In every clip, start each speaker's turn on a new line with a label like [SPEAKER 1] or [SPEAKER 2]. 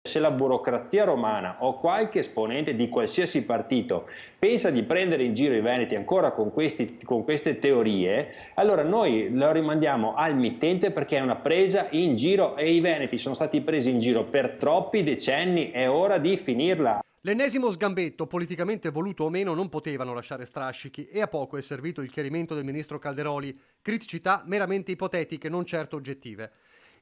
[SPEAKER 1] Se la burocrazia romana o qualche esponente di qualsiasi partito pensa di prendere in giro i veneti ancora con queste teorie, allora noi lo rimandiamo al mittente, perché è una presa in giro e i veneti sono stati presi in giro per troppi decenni, è ora di finirla.
[SPEAKER 2] L'ennesimo sgambetto, politicamente voluto o meno, non potevano lasciare strascichi e a poco è servito il chiarimento del ministro Calderoli, criticità meramente ipotetiche, non certo oggettive.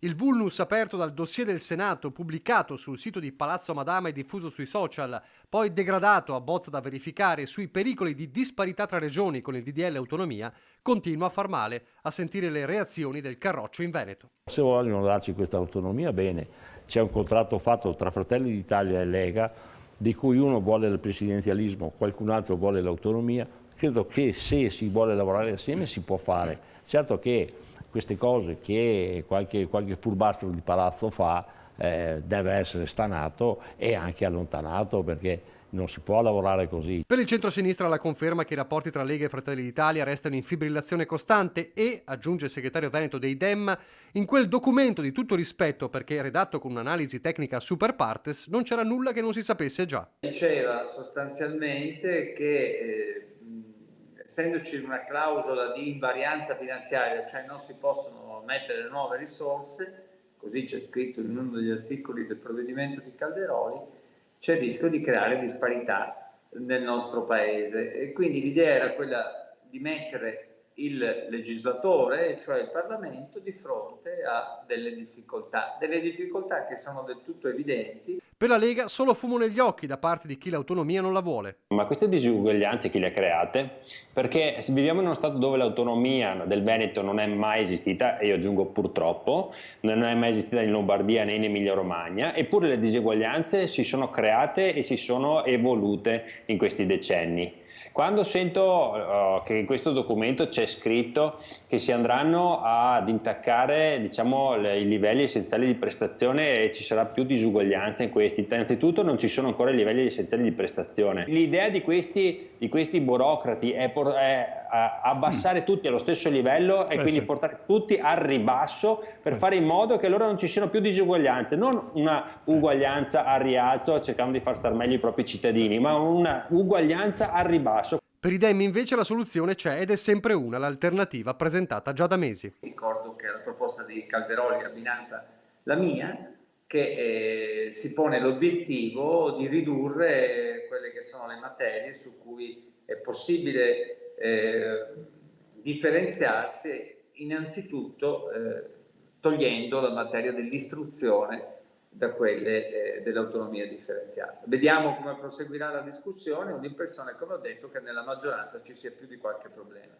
[SPEAKER 2] Il vulnus aperto dal dossier del Senato, pubblicato sul sito di Palazzo Madama e diffuso sui social, poi degradato a bozza da verificare sui pericoli di disparità tra regioni con il DDL autonomia, continua a far male a sentire le reazioni del Carroccio in Veneto.
[SPEAKER 3] Se vogliono darci questa autonomia, bene, c'è un contratto fatto tra Fratelli d'Italia e Lega, di cui uno vuole il presidenzialismo, qualcun altro vuole l'autonomia. Credo che se si vuole lavorare assieme si può fare. Certo che queste cose che qualche furbastro di palazzo fa deve essere stanato e anche allontanato, perché non si può lavorare così.
[SPEAKER 2] Per il centro-sinistra la conferma che i rapporti tra Lega e Fratelli d'Italia restano in fibrillazione costante e, aggiunge il segretario veneto dei Dem, in quel documento di tutto rispetto, perché redatto con un'analisi tecnica super partes, non c'era nulla che non si sapesse già.
[SPEAKER 4] Diceva sostanzialmente che essendoci una clausola di invarianza finanziaria, cioè non si possono mettere nuove risorse, così c'è scritto in uno degli articoli del provvedimento di Calderoli, c'è il rischio di creare disparità nel nostro paese, e quindi l'idea era quella di mettere il legislatore, cioè il Parlamento, di fronte a delle difficoltà che sono del tutto evidenti.
[SPEAKER 2] Per la Lega solo fumo negli occhi da parte di chi l'autonomia non la vuole.
[SPEAKER 1] Ma queste disuguaglianze chi le ha create? Perché viviamo in uno stato dove l'autonomia del Veneto non è mai esistita, e io aggiungo purtroppo, non è mai esistita in Lombardia né in Emilia Romagna, eppure le diseguaglianze si sono create e si sono evolute in questi decenni. Quando sento che in questo documento c'è scritto che si andranno ad intaccare, diciamo, i livelli essenziali di prestazione e ci sarà più disuguaglianza in questi, innanzitutto non ci sono ancora i livelli essenziali di prestazione. L'idea di questi burocrati è abbassare tutti allo stesso livello e quindi portare tutti al ribasso per fare in modo che allora non ci siano più disuguaglianze, non una uguaglianza al rialzo cercando di far star meglio i propri cittadini, ma una uguaglianza al ribasso.
[SPEAKER 2] Per i Dem invece la soluzione c'è ed è sempre una, l'alternativa presentata già da mesi.
[SPEAKER 4] Ricordo che la proposta di Calderoli è abbinata la mia, che si pone l'obiettivo di ridurre quelle che sono le materie su cui è possibile differenziarsi, innanzitutto togliendo la materia dell'istruzione da quelle dell'autonomia differenziata. Vediamo come proseguirà la discussione. Ho l'impressione, come ho detto, che nella maggioranza ci sia più di qualche problema.